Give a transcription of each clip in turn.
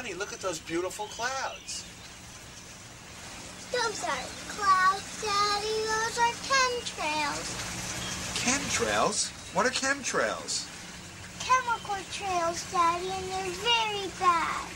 Honey, look at those beautiful clouds. Those aren't clouds, Daddy. Those are chemtrails. Chemtrails? What are chemtrails? Chemical trails, Daddy, and they're very bad.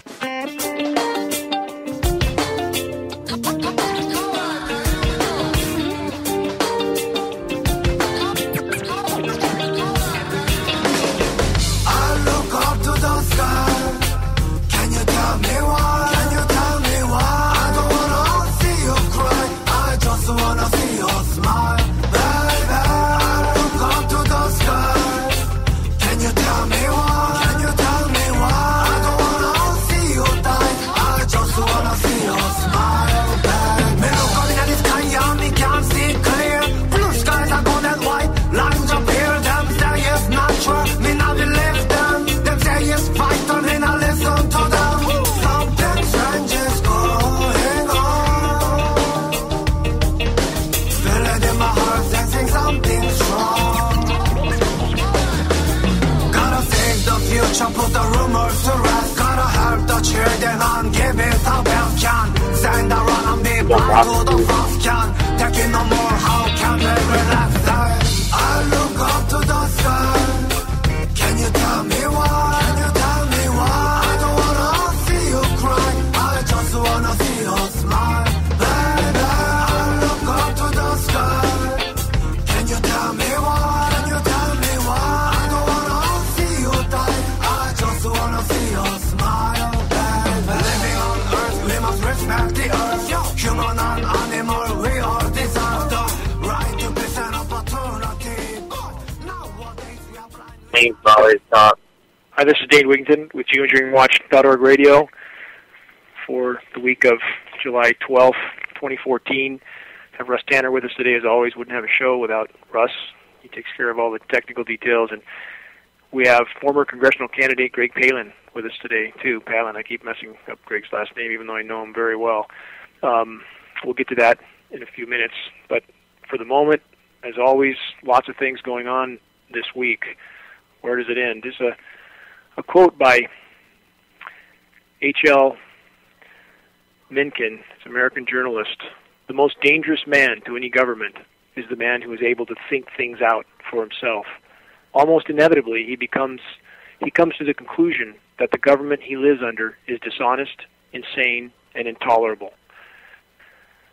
Put the rumors to rest. Gotta help the children and give it a best can. Send a run and be back to the first can. Taking no more, how can they relax? I look up to the sky. Can you tell me why? Can you tell me why? I don't wanna see you cry. I just wanna see you smile. Baby, I look up to the sky. Can you tell me why? Can you tell me why? I don't wanna see you die. Just wanna see your smile, baby. Living on earth, we must respect the earth. Human and animal, we all deserve the right to peace and opportunity. But nowadays we are blind. Dane's always top. Hi, this is Dane Wigington with GeoEngineeringWatch.org radio for the week of July 12th, 2014. Have Russ Tanner with us today, as always. Wouldn't have a show without Russ. He takes care of all the technical details, and we have former congressional candidate Greg Palin with us today, too. Palin, I keep messing up Greg's last name, even though I know him very well. We'll get to that in a few minutes. But for the moment, as always, lots of things going on this week. Where does it end? There's a quote by H.L. Mencken, an American journalist. The most dangerous man to any government is the man who is able to think things out for himself. Almost inevitably, he comes to the conclusion that the government he lives under is dishonest, insane, and intolerable.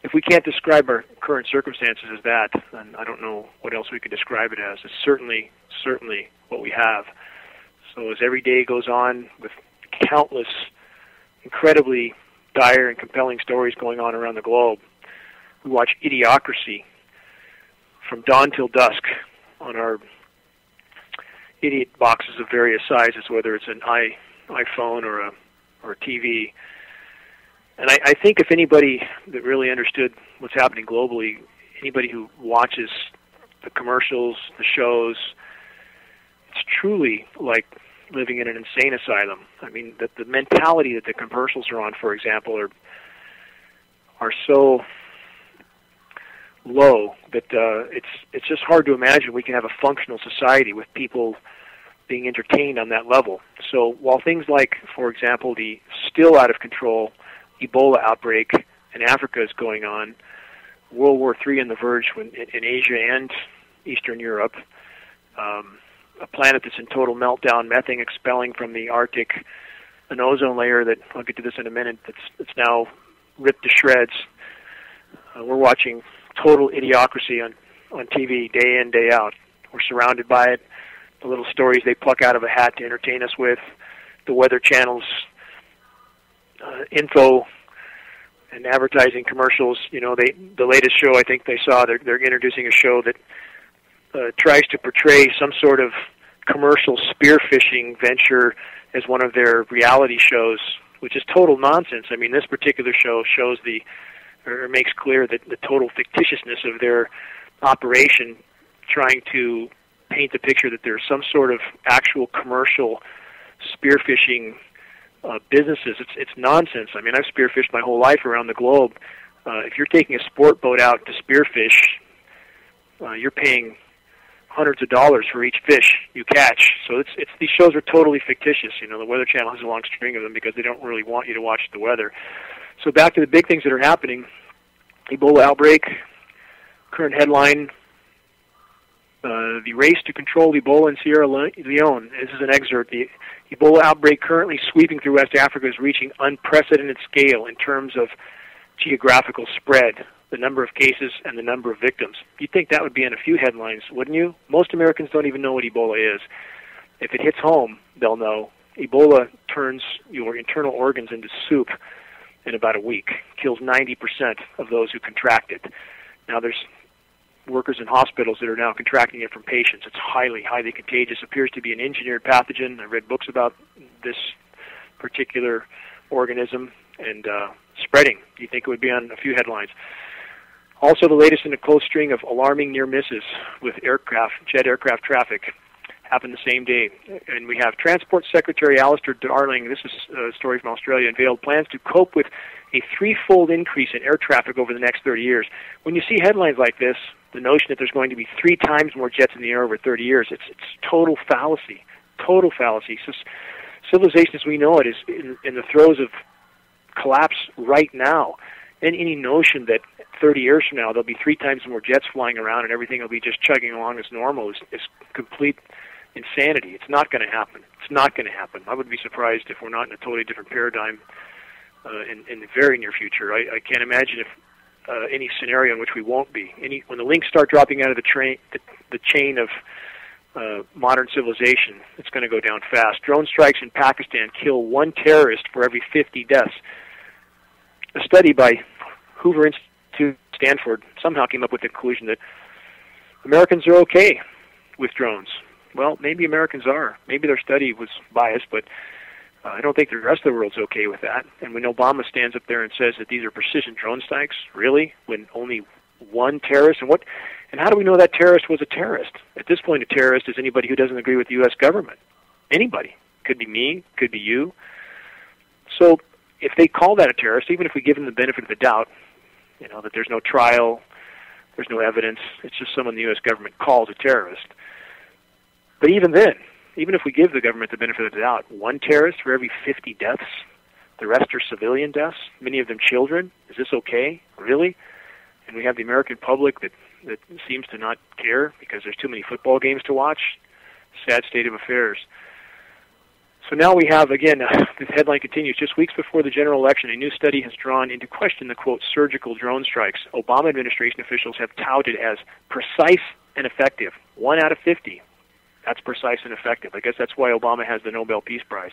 If we can't describe our current circumstances as that, then I don't know what else we could describe it as. It's certainly what we have. So as every day goes on with countless, incredibly dire and compelling stories going on around the globe, we watch Idiocracy from dawn till dusk on our idiot boxes of various sizes, whether it's an iPhone or a TV. And I think if anybody that really understood what's happening globally, anybody who watches the commercials, the shows, it's truly like living in an insane asylum. I mean, the mentality that the commercials are on, for example, are so low that it's just hard to imagine we can have a functional society with people being entertained on that level. So while things like, for example, the still out of control Ebola outbreak in Africa is going on, World War III on the verge in Asia and Eastern Europe, a planet that's in total meltdown, methane expelling from the Arctic, an ozone layer that, I'll get to this in a minute, that's now ripped to shreds. We're watching total idiocracy on TV day in, day out. We're surrounded by it. The little stories they pluck out of a hat to entertain us with, the Weather Channel's info and advertising commercials. You know, the latest show I think they saw, they're introducing a show that tries to portray some sort of commercial spearfishing venture as one of their reality shows, which is total nonsense. I mean, this particular show shows or makes clear that the total fictitiousness of their operation, trying to paint the picture that there's some sort of actual commercial spearfishing businesses. It's nonsense. I mean, I've spearfished my whole life around the globe. If you're taking a sport boat out to spearfish, you're paying hundreds of dollars for each fish you catch. So it's these shows are totally fictitious. You know, the Weather Channel has a long string of them because they don't really want you to watch the weather. So back to the big things that are happening. Ebola outbreak, current headline, the race to control Ebola in Sierra Leone. This is an excerpt. The Ebola outbreak currently sweeping through West Africa is reaching unprecedented scale in terms of geographical spread, the number of cases and the number of victims. You'd think that would be in a few headlines, wouldn't you? Most Americans don't even know what Ebola is. If it hits home, they'll know. Ebola turns your internal organs into soup in about a week, kills 90% of those who contract it. Now there's workers in hospitals that are now contracting it from patients. It's highly, highly contagious. Appears to be an engineered pathogen. I read books about this particular organism and spreading. You think it would be on a few headlines. Also, the latest in a close string of alarming near misses with jet aircraft traffic happened the same day. And we have Transport Secretary Alistair Darling, this is a story from Australia, unveiled plans to cope with a threefold increase in air traffic over the next 30 years. When you see headlines like this, the notion that there's going to be 3 times more jets in the air over 30 years, it's total fallacy. Total fallacy. So civilization as we know it is in the throes of collapse right now. And any notion that 30 years from now there'll be 3 times more jets flying around and everything will be just chugging along as normal is complete insanity. It's not going to happen. It's not going to happen. I would be surprised if we're not in a totally different paradigm in the very near future. I can't imagine if any scenario in which we won't be. When the links start dropping out of the chain of modern civilization, it's going to go down fast. Drone strikes in Pakistan kill 1 terrorist for every 50 deaths. A study by Hoover Institute, Stanford, somehow came up with the conclusion that Americans are okay with drones. Well, maybe Americans are. Maybe their study was biased, but I don't think the rest of the world's okay with that. And when Obama stands up there and says that these are precision drone strikes, really? When only 1 terrorist? And how do we know that terrorist was a terrorist? At this point, a terrorist is anybody who doesn't agree with the U.S. government. Anybody. Could be me, could be you. So if they call that a terrorist, even if we give them the benefit of the doubt, you know, that there's no trial, there's no evidence, it's just someone the U.S. government calls a terrorist. But even then, even if we give the government the benefit of the doubt, 1 terrorist for every 50 deaths, the rest are civilian deaths, many of them children, is this okay? Really? And we have the American public that seems to not care because there's too many football games to watch. Sad state of affairs. So now we have, again, the headline continues, just weeks before the general election, a new study has drawn into question the, quote, surgical drone strikes Obama administration officials have touted as precise and effective. 1 out of 50. That's precise and effective. I guess that's why Obama has the Nobel Peace Prize.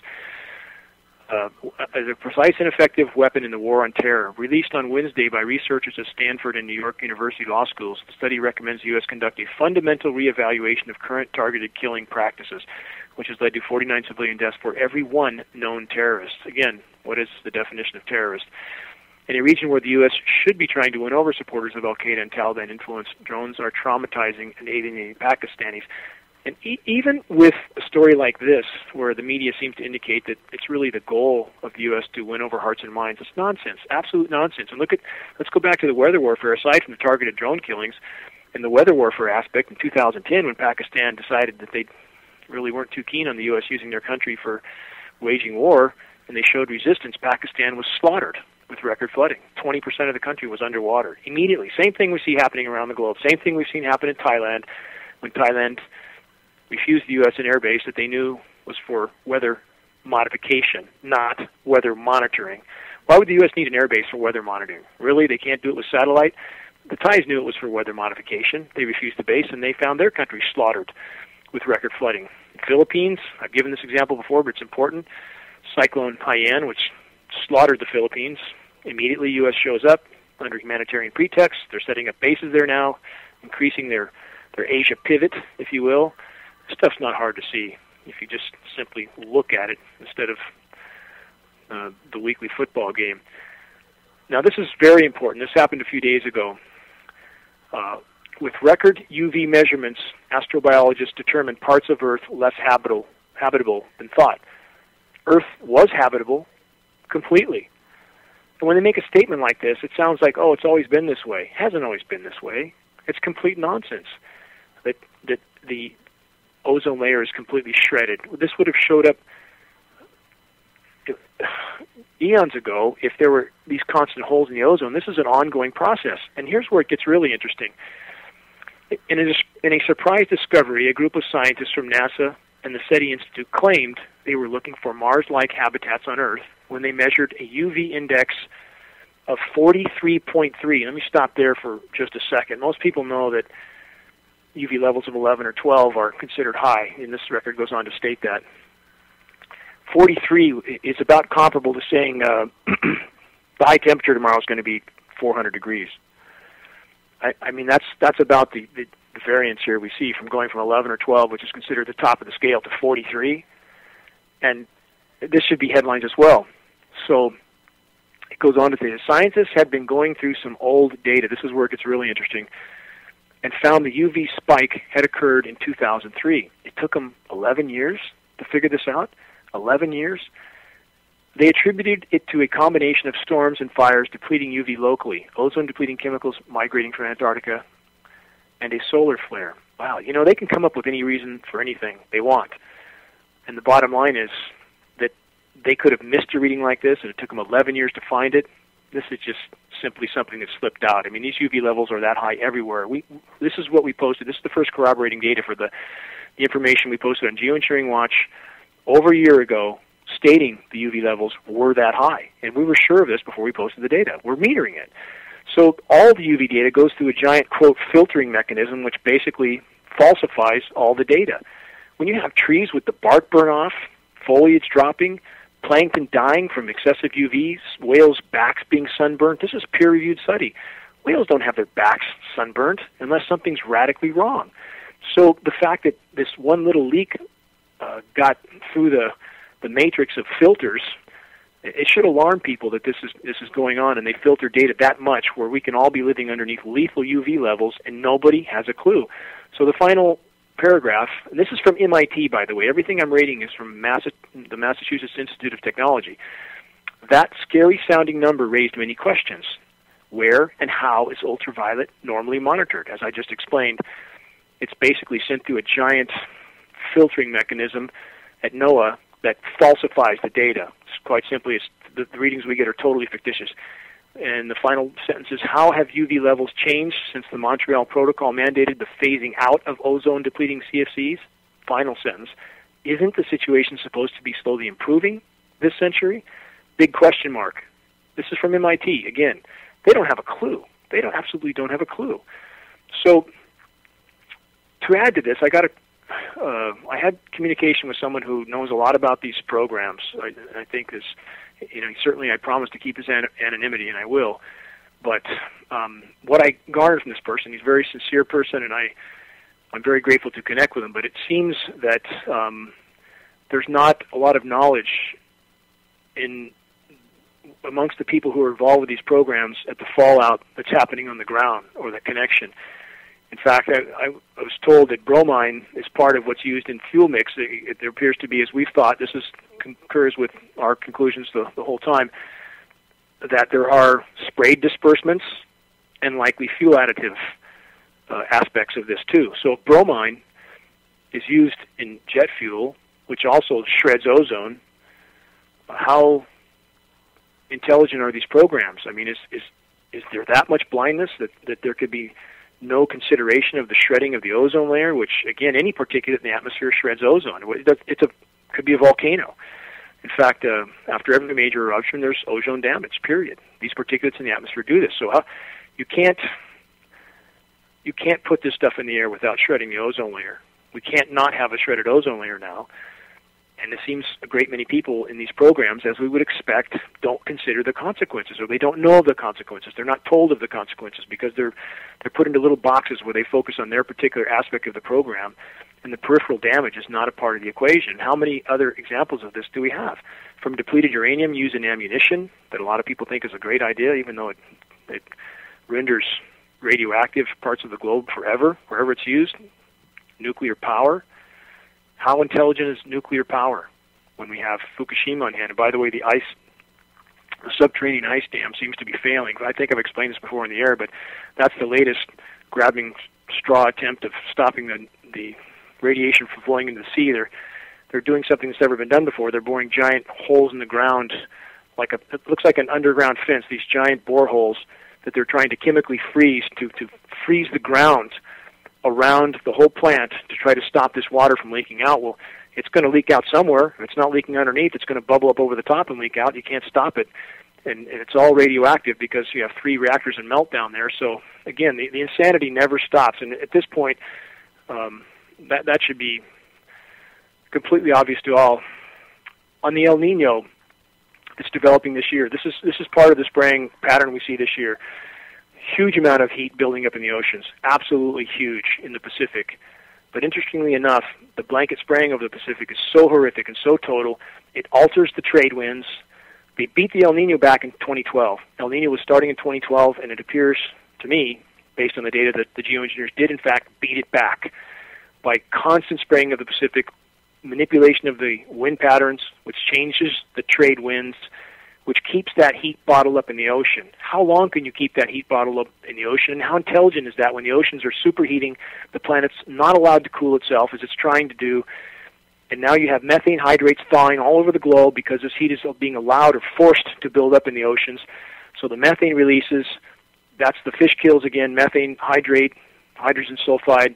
As a precise and effective weapon in the war on terror. Released on Wednesday by researchers at Stanford and New York University Law Schools, the study recommends the U.S. conduct a fundamental reevaluation of current targeted killing practices, which has led to 49 civilian deaths for every 1 known terrorist. Again, what is the definition of terrorist? In a region where the U.S. should be trying to win over supporters of Al-Qaeda and Taliban influence, drones are traumatizing and alienating Pakistanis. And even with a story like this, where the media seems to indicate that it's really the goal of the U.S. to win over hearts and minds, it's nonsense, absolute nonsense. And let's go back to the weather warfare. Aside from the targeted drone killings and the weather warfare aspect, in 2010, when Pakistan decided that they really weren't too keen on the U.S. using their country for waging war, and they showed resistance, Pakistan was slaughtered with record flooding. 20% of the country was underwater immediately. Same thing we see happening around the globe. Same thing we've seen happen in Thailand, when Thailand refused the U.S. an airbase that they knew was for weather modification, not weather monitoring. Why would the U.S. need an airbase for weather monitoring? Really? They can't do it with satellite? The Thais knew it was for weather modification. They refused the base, and they found their country slaughtered with record flooding. The Philippines, I've given this example before, but it's important. Cyclone Haiyan, which slaughtered the Philippines. Immediately, U.S. shows up under humanitarian pretext. They're setting up bases there now, increasing their Asia pivot, if you will. Stuff's not hard to see if you just simply look at it instead of the weekly football game. Now, this is very important. This happened a few days ago. With record UV measurements, astrobiologists determined parts of Earth less habitable than thought. Earth was habitable completely. And when they make a statement like this, it sounds like, oh, it's always been this way. It hasn't always been this way. It's complete nonsense. That the ozone layer is completely shredded. This would have showed up eons ago if there were these constant holes in the ozone. This is an ongoing process. And here's where it gets really interesting. In a surprise discovery, a group of scientists from NASA and the SETI Institute claimed they were looking for Mars-like habitats on Earth when they measured a UV index of 43.3. Let me stop there for just a second. Most people know that UV levels of 11 or 12 are considered high, and this record goes on to state that. 43 is about comparable to saying the high temperature tomorrow is going to be 400 degrees. I mean, that's about the variance here we see from going from 11 or 12, which is considered the top of the scale, to 43. And this should be headlines as well. So it goes on to say the scientists had been going through some old data. This is where it gets really interesting. And found the UV spike had occurred in 2003. It took them 11 years to figure this out. 11 years. They attributed it to a combination of storms and fires depleting UV locally, ozone-depleting chemicals migrating from Antarctica, and a solar flare. Wow, you know, they can come up with any reason for anything they want. And the bottom line is that they could have missed a reading like this, and it took them 11 years to find it. This is just simply something that slipped out. I mean, these UV levels are that high everywhere. This is what we posted. This is the first corroborating data for the information we posted on GeoEngineering Watch over a year ago, stating the UV levels were that high. And we were sure of this before we posted the data. We're metering it. So all the UV data goes through a giant, quote, filtering mechanism, which basically falsifies all the data. When you have trees with the bark burn off, foliage dropping, plankton dying from excessive UVs, whales' backs being sunburned, this is a peer-reviewed study. Whales don't have their backs sunburned unless something's radically wrong. So the fact that this one little leak got through the matrix of filters, it should alarm people that this is going on, and they filter data that much where we can all be living underneath lethal UV levels and nobody has a clue. So the final paragraph, and this is from MIT, by the way. Everything I'm reading is from the Massachusetts Institute of Technology. That scary-sounding number raised many questions. Where and how is ultraviolet normally monitored? As I just explained, it's basically sent through a giant filtering mechanism at NOAA that falsifies the data. Quite simply, the readings we get are totally fictitious. And the final sentence is, how have UV levels changed since the Montreal Protocol mandated the phasing out of ozone-depleting CFCs? Final sentence, isn't the situation supposed to be slowly improving this century? Big question mark. This is from MIT. Again, they don't have a clue. They absolutely don't have a clue. So to add to this, I had communication with someone who knows a lot about these programs. I think this, certainly I promised to keep his anonymity, and I will. But what I garnered from this person, he's a very sincere person, and I'm very grateful to connect with him. But it seems that there's not a lot of knowledge amongst the people who are involved with these programs at the fallout that's happening on the ground or the connection. In fact, I was told that bromine is part of what's used in fuel mix. There appears to be, as we've thought, this concurs with our conclusions the whole time, that there are sprayed dispersements and likely fuel additive aspects of this too. So if bromine is used in jet fuel, which also shreds ozone, how intelligent are these programs? I mean, is there that much blindness that there could be no consideration of the shredding of the ozone layer, which, again, any particulate in the atmosphere shreds ozone. Could be a volcano. In fact, after every major eruption, there's ozone damage, period. These particulates in the atmosphere do this. So you can't put this stuff in the air without shredding the ozone layer. We can't not have a shredded ozone layer now. And it seems a great many people in these programs, as we would expect, don't consider the consequences, or they don't know of the consequences. They're not told of the consequences because they're put into little boxes where they focus on their particular aspect of the program, and the peripheral damage is not a part of the equation. How many other examples of this do we have? From depleted uranium used in ammunition, that a lot of people think is a great idea, even though it renders radioactive parts of the globe forever, wherever it's used. Nuclear power. How intelligent is nuclear power when we have Fukushima on hand? And by the way, the subterranean ice dam seems to be failing. I think I've explained this before in the air, but that's the latest grabbing straw attempt of stopping the radiation from flowing into the sea. They're doing something that's never been done before. They're boring giant holes in the ground, it looks like an underground fence, these giant boreholes that they're trying to chemically freeze to freeze the ground around the whole plant to try to stop this water from leaking out. Well, it's going to leak out somewhere. If it's not leaking underneath, it's going to bubble up over the top and leak out. You can't stop it. And it's all radioactive because you have 3 reactors in meltdown there. So, again, the insanity never stops. And at this point, that should be completely obvious to all. On the El Nino that's developing this year, this is part of the spraying pattern we see this year. Huge amount of heat building up in the oceans, absolutely huge in the Pacific. But interestingly enough, the blanket spraying over the Pacific is so horrific and so total, it alters the trade winds. They beat the El Nino back in 2012. El Nino was starting in 2012, and it appears to me, based on the data, that the geoengineers did in fact beat it back by constant spraying of the Pacific, manipulation of the wind patterns, which changes the trade winds, which keeps that heat bottled up in the ocean. How long can you keep that heat bottled up in the ocean? And how intelligent is that when the oceans are superheating, the planet's not allowed to cool itself as it's trying to do, and now you have methane hydrates thawing all over the globe because this heat is being allowed or forced to build up in the oceans. So the methane releases, that's the fish kills again, methane hydrate, hydrogen sulfide,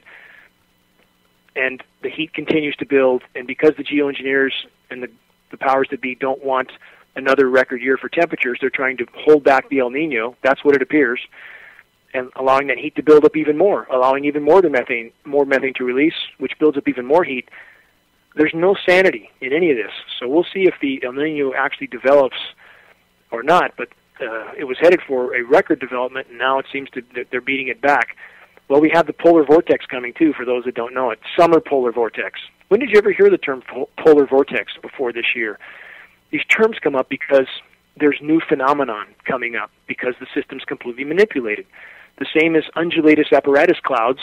and the heat continues to build. And because the geoengineers and the powers that be don't want another record year for temperatures, they're trying to hold back the El Nino. That's what it appears, and allowing that heat to build up even more, allowing even more methane to release, which builds up even more heat. There's no sanity in any of this. So we'll see if the El Nino actually develops or not, but it was headed for a record development, and now it seems that they're beating it back. Well, we have the polar vortex coming, too, for those that don't know it. Summer polar vortex. When did you ever hear the term polar vortex before this year? These terms come up because there's new phenomenon coming up because the system's completely manipulated. The same as undulatus apparatus clouds,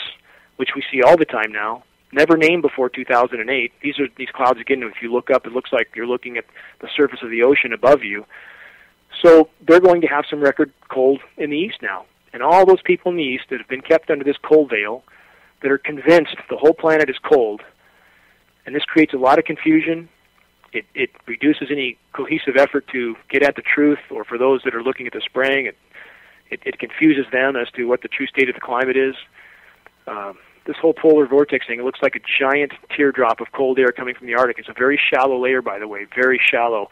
which we see all the time now, never named before 2008. These clouds, again, if you look up, it looks like you're looking at the surface of the ocean above you. So they're going to have some record cold in the east now. And all those people in the east that have been kept under this cold veil, that are convinced the whole planet is cold, and this creates a lot of confusion. It reduces any cohesive effort to get at the truth, or for those that are looking at the spraying, it confuses them as to what the true state of the climate is. This whole polar vortex thing, it looks like a giant teardrop of cold air coming from the Arctic. It's a very shallow layer, by the way, very shallow.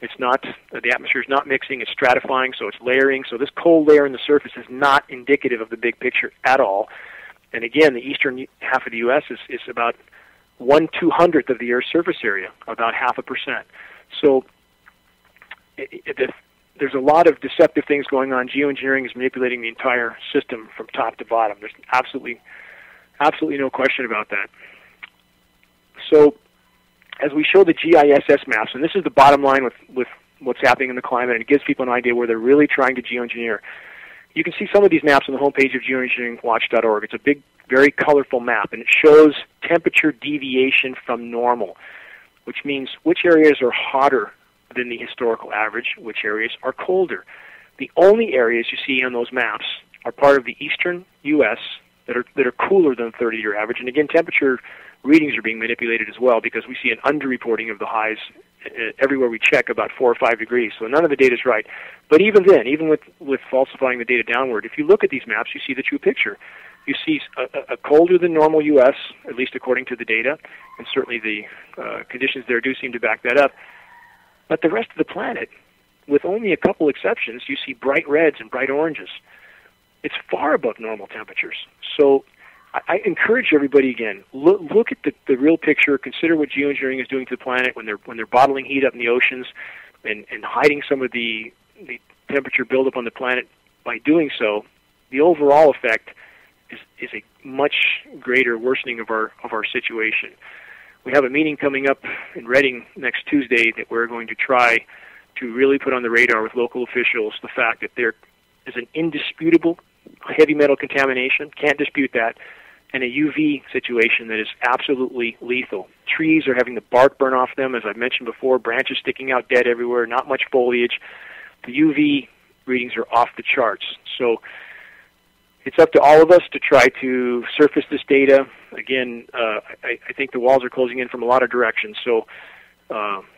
It's not, the atmosphere is not mixing, it's stratifying, so it's layering. So this cold layer in the surface is not indicative of the big picture at all. And again, the eastern half of the U.S. is about 1/200th of the Earth's surface area, about 0.5%. So there's a lot of deceptive things going on. Geoengineering is manipulating the entire system from top to bottom. There's absolutely no question about that. So as we show the GISS maps, and this is the bottom line with what's happening in the climate, and it gives people an idea where they're really trying to geoengineer. You can see some of these maps on the homepage of geoengineeringwatch.org. It's a big, very colorful map, and it shows temperature deviation from normal, which means which areas are hotter than the historical average, which areas are colder. The only areas you see on those maps are part of the eastern U.S. that are cooler than the 30-year average. And again, temperature readings are being manipulated as well because we see an underreporting of the highs everywhere we check, about 4 or 5 degrees. So none of the data is right. But even then, even with falsifying the data downward, if you look at these maps, you see the true picture. You see a colder than normal U.S., at least according to the data, and certainly the conditions there do seem to back that up. But the rest of the planet, with only a couple exceptions, you see bright reds and bright oranges. It's far above normal temperatures. So I encourage everybody, again, look at the real picture. Consider what geoengineering is doing to the planet when they're bottling heat up in the oceans and hiding some of the temperature buildup on the planet. By doing so, the overall effect is a much greater worsening of our situation. We have a meeting coming up in Reading next Tuesday that we're going to try to really put on the radar with local officials the fact that there is an indisputable heavy metal contamination, can't dispute that, and a UV situation that is absolutely lethal. Trees are having the bark burn off them, as I've mentioned before, branches sticking out dead everywhere, not much foliage. The UV readings are off the charts. So it's up to all of us to try to surface this data. Again, I think the walls are closing in from a lot of directions. So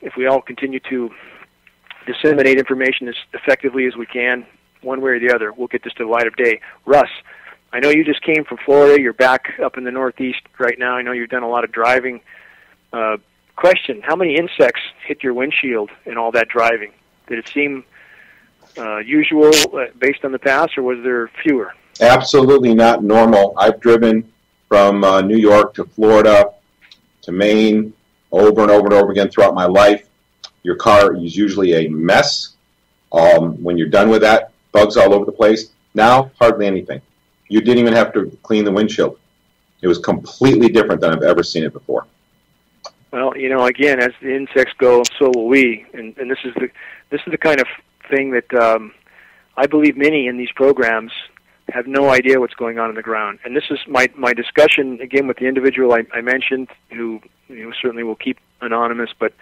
if we all continue to disseminate information as effectively as we can, one way or the other, we'll get this to the light of day. Russ, I know you just came from Florida. You're back up in the Northeast right now. I know you've done a lot of driving. Question, how many insects hit your windshield in all that driving? Did it seem usual based on the past, or was there fewer? Absolutely not normal. I've driven from New York to Florida to Maine over and over and over again throughout my life. Your car is usually a mess. When you're done with that, bugs all over the place. Now, hardly anything. You didn't even have to clean the windshield. It was completely different than I've ever seen it before. Well, again, as the insects go, so will we. And this is the kind of thing that I believe many in these programs have no idea what's going on the ground. And this is my discussion, again, with the individual I mentioned, who certainly will keep anonymous, but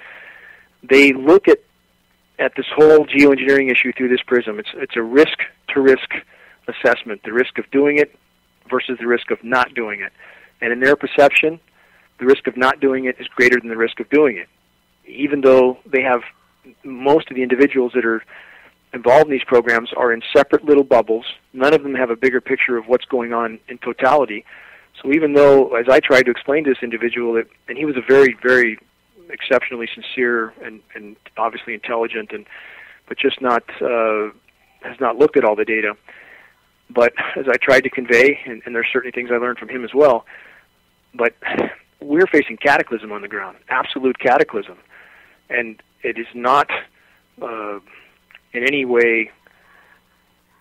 they look at this whole geoengineering issue through this prism. It's a risk-to-risk assessment, the risk of doing it versus the risk of not doing it. And in their perception, the risk of not doing it is greater than the risk of doing it. Even though they have, most of the individuals that are involved in these programs are in separate little bubbles, none of them have a bigger picture of what's going on in totality. So even though, as I tried to explain to this individual, and he was a very, very exceptionally sincere and obviously intelligent, but just not has not looked at all the data. But as I tried to convey, and there's certainly things I learned from him as well, but we're facing cataclysm on the ground, absolute cataclysm. And it is not in any way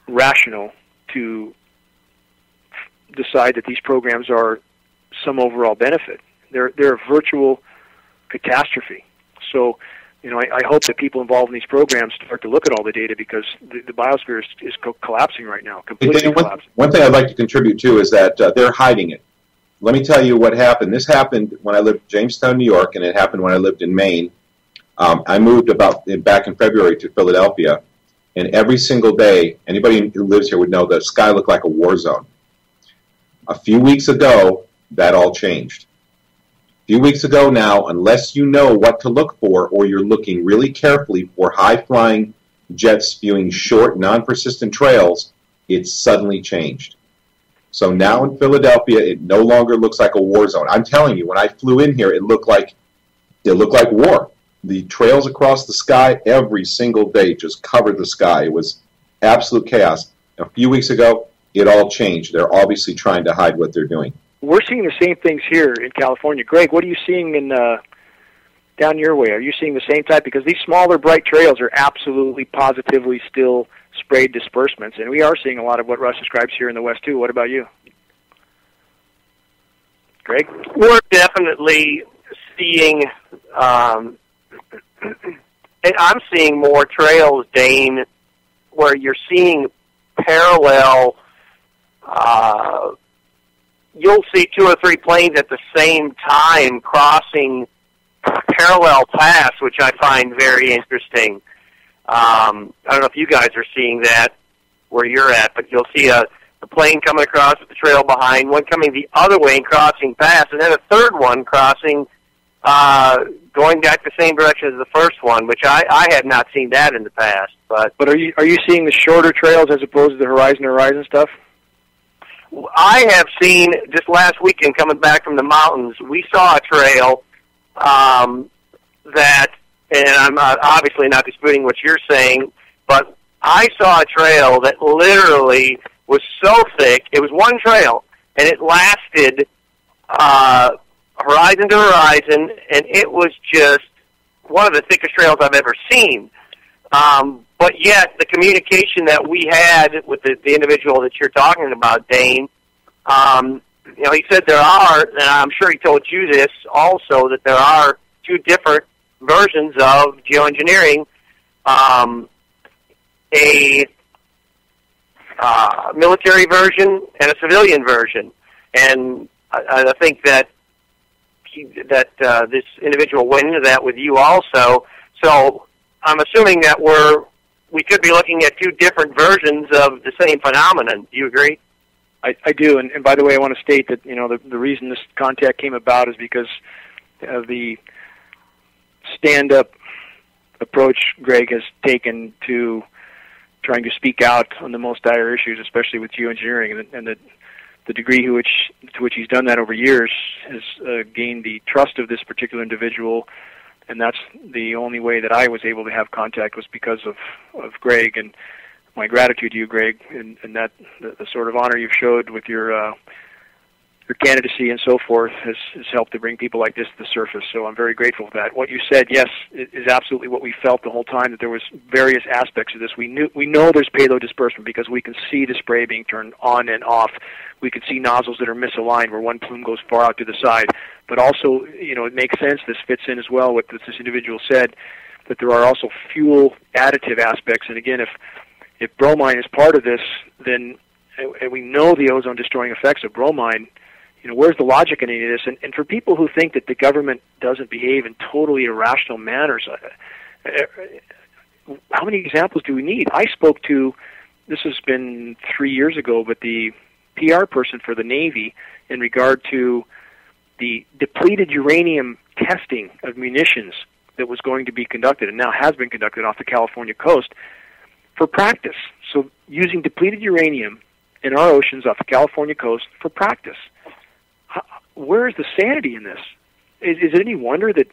rational to decide that these programs are some overall benefit. They're a virtual catastrophe. So, I hope that people involved in these programs start to look at all the data, because the biosphere is collapsing right now, completely collapsing. One thing I'd like to contribute to is that they're hiding it. Let me tell you what happened. This happened when I lived in Jamestown, New York, and it happened when I lived in Maine. I moved back in February to Philadelphia, and every single day, anybody who lives here would know the sky looked like a war zone. A few weeks ago, that all changed. A few weeks ago now, unless you know what to look for, or you're looking really carefully for high-flying jets spewing short, non-persistent trails, it's suddenly changed. So now in Philadelphia, it no longer looks like a war zone. I'm telling you, when I flew in here, it looked like war. The trails across the sky every single day just covered the sky. It was absolute chaos. A few weeks ago, it all changed. They're obviously trying to hide what they're doing. We're seeing the same things here in California. Greg, what are you seeing in down your way? Are you seeing the same type? Because these smaller, bright trails are absolutely, positively still sprayed disbursements, and we are seeing a lot of what Russ describes here in the West, too. What about you? Greg? We're definitely seeing, and I'm seeing more trails, Dane, where you're seeing parallel, you'll see 2 or 3 planes at the same time crossing parallel paths, which I find very interesting. I don't know if you guys are seeing that where you're at, but you'll see a plane coming across with the trail behind, one coming the other way and crossing past, and then a third one crossing, going back the same direction as the first one, which I had not seen that in the past. But are you seeing the shorter trails as opposed to the horizon stuff? I have seen, just last weekend coming back from the mountains, we saw a trail that, and I'm obviously not disputing what you're saying, but I saw a trail that literally was so thick, it was one trail, and it lasted horizon to horizon, and it was just one of the thickest trails I've ever seen. But yet, the communication that we had with the individual that you're talking about, Dane, he said there are, and I'm sure he told you this also, that there are 2 different versions of geoengineering, a military version and a civilian version. And I think that this individual went into that with you also. So I'm assuming that we could be looking at 2 different versions of the same phenomenon. Do you agree? I do, and by the way, I want to state that the reason this contact came about is because of the stand-up approach Greg has taken to trying to speak out on the most dire issues, especially with geoengineering, and the degree to which he's done that over years has gained the trust of this particular individual, and that's the only way that I was able to have contact was because of Greg, and my gratitude to you, Greg, and that the sort of honor you've showed with your candidacy and so forth has helped to bring people like this to the surface. So I'm very grateful for that. What you said, yes, is absolutely what we felt the whole time, that there was various aspects of this. We know there's payload disbursement because we can see the spray being turned on and off. We can see nozzles that are misaligned where one plume goes far out to the side. But also, it makes sense, this fits in as well with what this individual said, that there are also fuel additive aspects. And again, if bromine is part of this, then, and we know the ozone-destroying effects of bromine, where's the logic in any of this? And for people who think that the government doesn't behave in totally irrational manners, how many examples do we need? I spoke to, this has been 3 years ago, but the PR person for the Navy in regard to the depleted uranium testing of munitions that was going to be conducted, and now has been conducted off the California coast, for practice. So using depleted uranium in our oceans off the California coast for practice. Where is the sanity in this? Is it any wonder that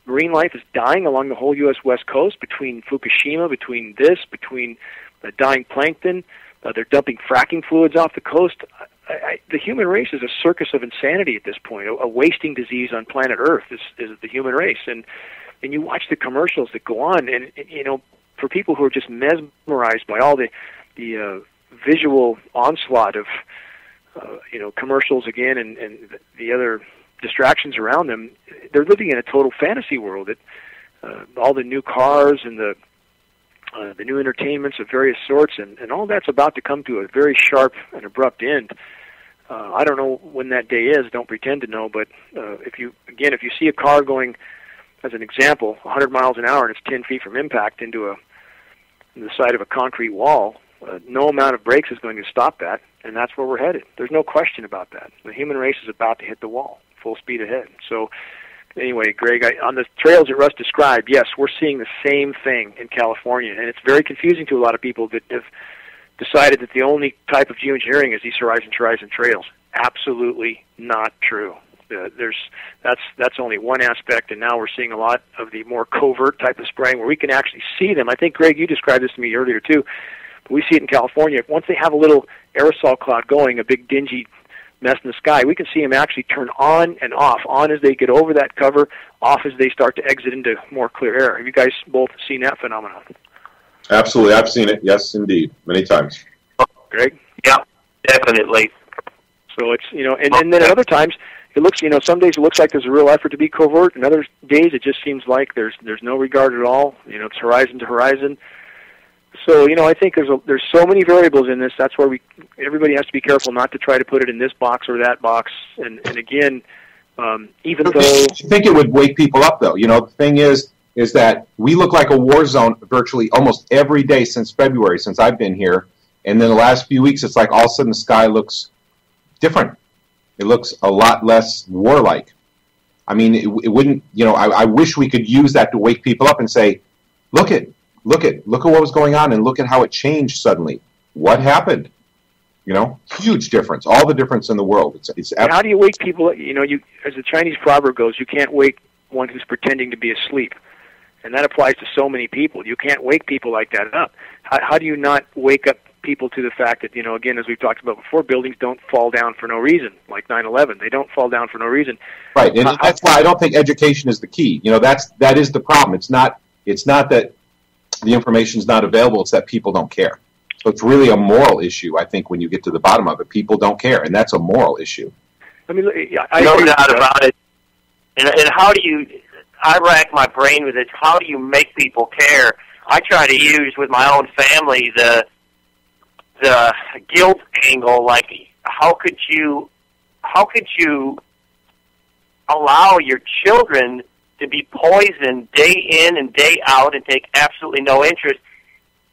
marine life is dying along the whole U.S. West Coast, between Fukushima, between the dying plankton, they're dumping fracking fluids off the coast. The human race is a circus of insanity at this point. A wasting disease on planet Earth is the human race. And you watch the commercials that go on, and for people who are just mesmerized by all the visual onslaught of commercials again, and the other distractions around them, they're living in a total fantasy world. All the new cars and the new entertainments of various sorts, and all that's about to come to a very sharp and abrupt end. I don't know when that day is. Don't pretend to know. But if you see a car going, as an example, 100 miles an hour and it's 10 feet from impact into the side of a concrete wall, no amount of brakes is going to stop that, and that's where we're headed. There's no question about that. The human race is about to hit the wall, full speed ahead. So anyway, Greg, on the trails that Russ described, yes, we're seeing the same thing in California, and it's very confusing to a lot of people that have decided that the only type of geoengineering is these horizon trails. Absolutely not true. That's only one aspect, and now we're seeing a lot of the more covert type of spraying where we can actually see them. I think, Greg, you described this to me earlier, too. We see it in California. Once they have a little aerosol cloud going, a big dingy mess in the sky, we can see them actually turn on and off, on as they get over that cover, off as they start to exit into more clear air. Have you guys both seen that phenomenon? Absolutely. I've seen it. Yes, indeed. Many times. Greg? Yeah, definitely. So it's, and then at other times, it looks, some days it looks like there's a real effort to be covert, and other days it just seems like there's no regard at all. It's horizon to horizon. So, I think there's so many variables in this. That's where everybody has to be careful not to try to put it in this box or that box. And again, even though... I think it would wake people up, though. The thing is that we look like a war zone virtually almost every day since February, since I've been here. And then the last few weeks, it's like all of a sudden the sky looks different. It looks a lot less warlike. I mean, it wouldn't, I wish we could use that to wake people up and say, look at what was going on, and look at how it changed suddenly. What happened? Huge difference. All the difference in the world. It's how do you wake people? As the Chinese proverb goes, you can't wake one who's pretending to be asleep, and that applies to so many people. You can't wake people like that up. How do you not wake up people to the fact that, again, as we've talked about before, buildings don't fall down for no reason, like 9/11. They don't fall down for no reason. Right, and that's why I don't think education is the key. That is the problem. It's not that the information is not available, it's that people don't care. So it's really a moral issue, I think, when you get to the bottom of it. People don't care, and that's a moral issue. I mean, no doubt about it. And how do you, I rack my brain with it, how do you make people care? I try to use with my own family the guilt angle, like how could you allow your children to be poisoned day in and day out and take absolutely no interest?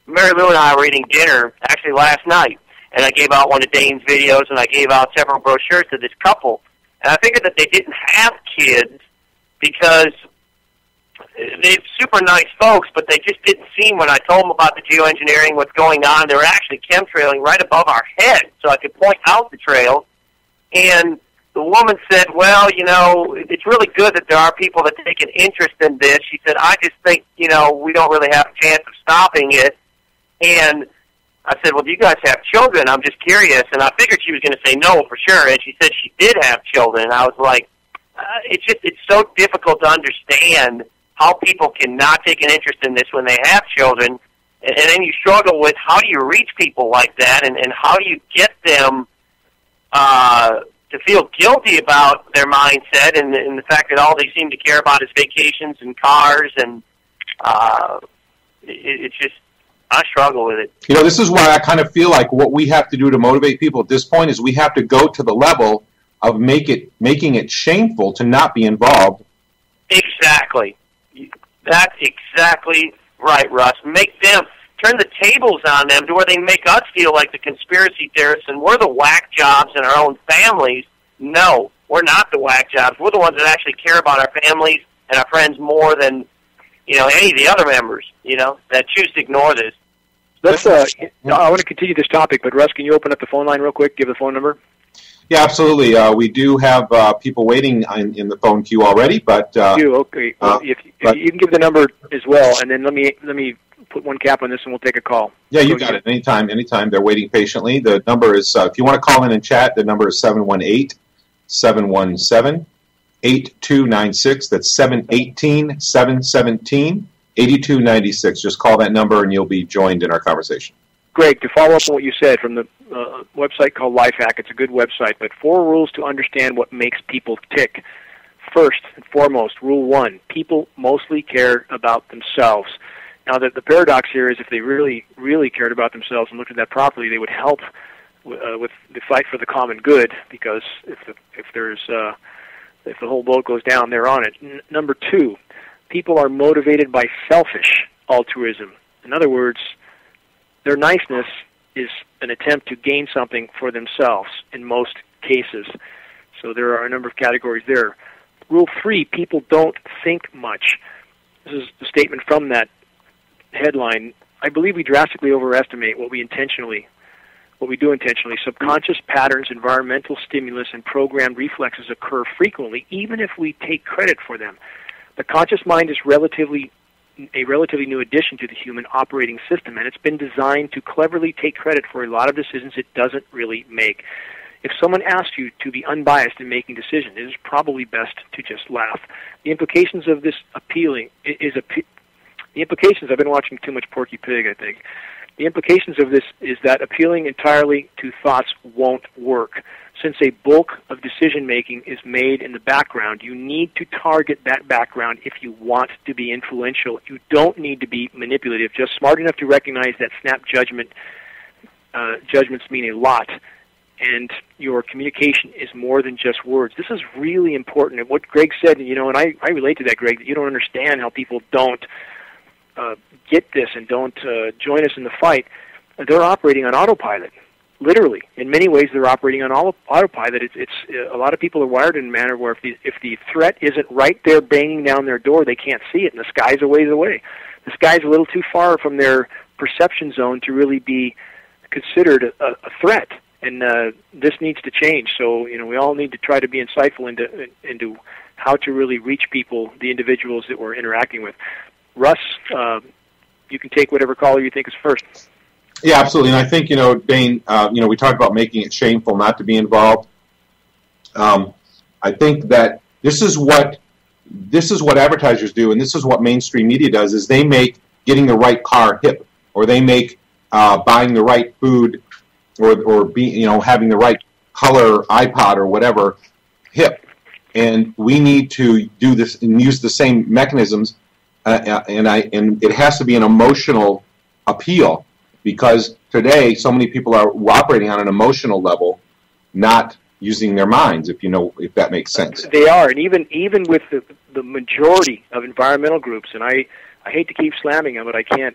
Mary Lou and I were eating dinner, actually last night, and I gave out one of Dane's videos, and I gave out several brochures to this couple. And I figured that they didn't have kids because they're super nice folks, but they just didn't seem, when I told them about the geoengineering, what's going on, they were actually chemtrailing right above our head, so I could point out the trail. And the woman said, well, you know, it's really good that there are people that take an interest in this. She said, I just think, you know, we don't really have a chance of stopping it. And I said, well, do you guys have children? I'm just curious. And I figured she was going to say no for sure. And she said she did have children. And I was like, it's so difficult to understand how people cannot take an interest in this when they have children. And then you struggle with how do you reach people like that, and how do you get them to feel guilty about their mindset and the fact that all they seem to care about is vacations and cars, and it's just, I struggle with it. You know, this is why I kind of feel like what we have to do to motivate people at this point is we have to go to the level of making it shameful to not be involved. Exactly. That's exactly right, Russ. Make them, turn the tables on them to where they make us feel like the conspiracy theorists and we're the whack jobs in our own families. No, we're not the whack jobs. We're the ones that actually care about our families and our friends more than, you know, any of the other members, you know, that choose to ignore this. Let's. I want to continue this topic, but Russ, can you open up the phone line real quick? Give the phone number. Yeah, absolutely. We do have people waiting in the phone queue already, but okay. Well, if you can give the number as well, and then let me put one cap on this, and we'll take a call. Yeah, you got it. Anytime. They're waiting patiently. The number is, if you want to call in and chat, the number is 718-717-8296. That's 718-717-8296. Just call that number, and you'll be joined in our conversation. Greg, to follow up on what you said from the website called Lifehack, it's a good website, but 4 rules to understand what makes people tick. First and foremost, rule 1, people mostly care about themselves. Now, the paradox here is if they really, really cared about themselves and looked at that properly, they would help with the fight for the common good, because if the whole boat goes down, they're on it. Number 2, people are motivated by selfish altruism. In other words, their niceness is an attempt to gain something for themselves in most cases. So there are a number of categories there. Rule 3, people don't think much. This is the statement from that headline. I believe we drastically overestimate what we do intentionally. Subconscious patterns, environmental stimulus, and programmed reflexes occur frequently, even if we take credit for them. The conscious mind is a relatively new addition to the human operating system, and it's been designed to cleverly take credit for a lot of decisions it doesn't really make. If someone asks you to be unbiased in making decisions, it is probably best to just laugh. The implications of this I've been watching too much Porky Pig, I think. The implications of this is that appealing entirely to thoughts won't work. Since a bulk of decision-making is made in the background, you need to target that background if you want to be influential. You don't need to be manipulative, just smart enough to recognize that snap judgments mean a lot, and your communication is more than just words. This is really important. And what Greg said, you know, and I relate to that, Greg, that you don't understand how people don't get this and don't join us in the fight. They're operating on autopilot. Literally, in many ways, they're operating on autopilot. It's a lot of people are wired in a manner where if the threat isn't right there banging down their door, they can't see it, and the sky's a ways away. The sky's a little too far from their perception zone to really be considered a threat, and this needs to change. So, you know, we all need to try to be insightful into how to really reach people, the individuals that we're interacting with. Russ, you can take whatever caller you think is first. Yeah, absolutely. And I think, you know, Dane, we talked about making it shameful not to be involved. I think that this is what advertisers do, and this is what mainstream media does, is they make getting the right car hip, or they make buying the right food, or having the right color iPod or whatever hip. And we need to do this and use the same mechanisms, and it has to be an emotional appeal. Because today, so many people are operating on an emotional level, not using their minds, if that makes sense. They are, and even with the majority of environmental groups, and I hate to keep slamming them, but I can't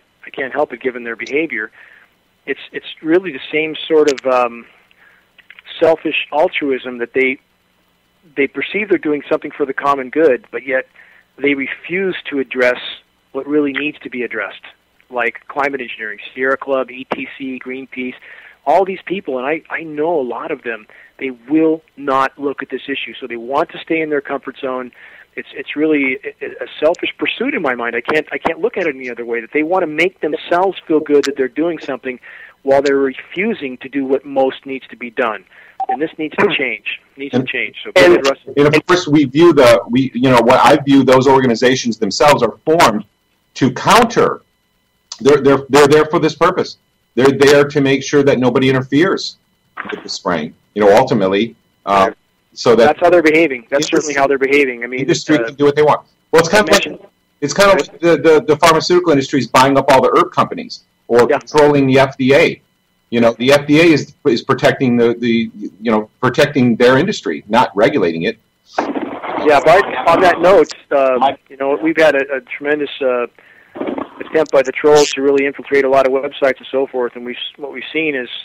help it given their behavior. it's really the same sort of selfish altruism that they perceive they're doing something for the common good, but yet they refuse to address what really needs to be addressed, like climate engineering, Sierra Club, ETC, Greenpeace, all these people, and I know a lot of them, they will not look at this issue, so they want to stay in their comfort zone. It's really a selfish pursuit in my mind. I can't look at it any other way, that they want to make themselves feel good that they're doing something while they're refusing to do what most needs to be done. And this needs to change. So, and of course, what I view those organizations themselves are formed to counter. They're there for this purpose. They're there to make sure that nobody interferes with the spraying. Ultimately, so that's how they're behaving. That's certainly how they're behaving. I mean, industry can do what they want. Well, it's kind of like the pharmaceutical industry is buying up all the herb companies or controlling the FDA. The FDA is protecting protecting their industry, not regulating it. Yeah, but on that note, we've had a tremendous attempt by the trolls to really infiltrate a lot of websites and so forth, and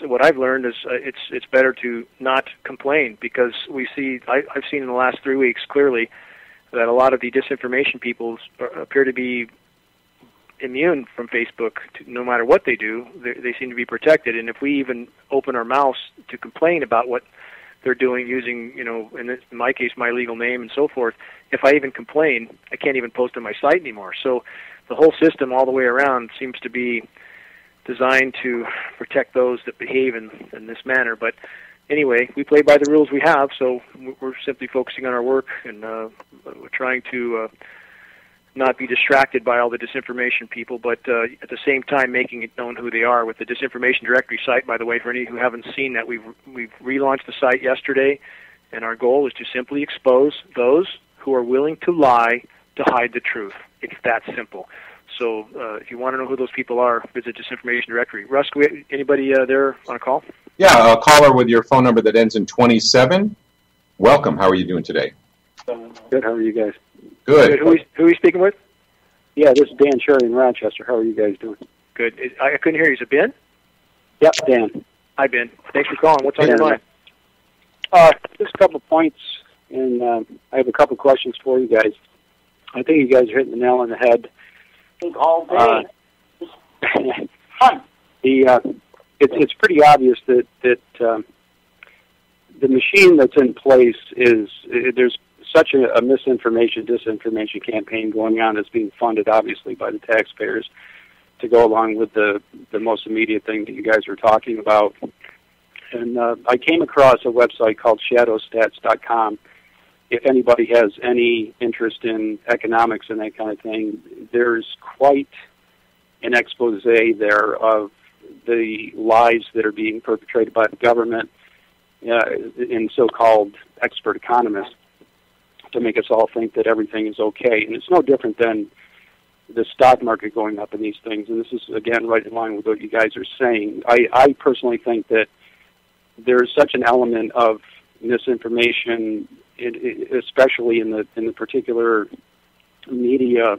what I've learned is it's better to not complain, because I've seen in the last 3 weeks clearly that a lot of the disinformation people appear to be immune from Facebook. No matter what they do, they seem to be protected. And if we even open our mouths to complain about what they're doing using, in my case, my legal name and so forth, if I even complain, I can't even post on my site anymore. So the whole system all the way around seems to be designed to protect those that behave in this manner. But anyway, we play by the rules we have, so we're simply focusing on our work, and we're trying to not be distracted by all the disinformation people, but at the same time making it known who they are with the Disinformation Directory site. By the way, for any who haven't seen that, we've relaunched the site yesterday, and our goal is to simply expose those who are willing to lie to hide the truth. It's that simple. So if you want to know who those people are, visit Disinformation Directory. Russ, anybody there on a call? Yeah, a caller with your phone number that ends in 27. Welcome. How are you doing today? Good. How are you guys? Good. Who are you speaking with? Yeah, this is Dan Cherry in Rochester. How are you guys doing? Good. I couldn't hear you. Is it Ben? Yep, Dan. Hi, Ben. Thanks for calling. What's on your mind? Just a couple of points, and I have a couple of questions for you guys. I think you guys are hitting the nail on the head. All day. It's pretty obvious that the machine that's in place there's such a disinformation campaign going on that's being funded, obviously, by the taxpayers to go along with the most immediate thing that you guys were talking about. And I came across a website called shadowstats.com. If anybody has any interest in economics and that kind of thing, there's quite an expose there of the lies that are being perpetrated by the government and so-called expert economists to make us all think that everything is okay. And it's no different than the stock market going up and these things. And this is, again, right in line with what you guys are saying. I personally think that there's such an element of misinformation, especially in the particular media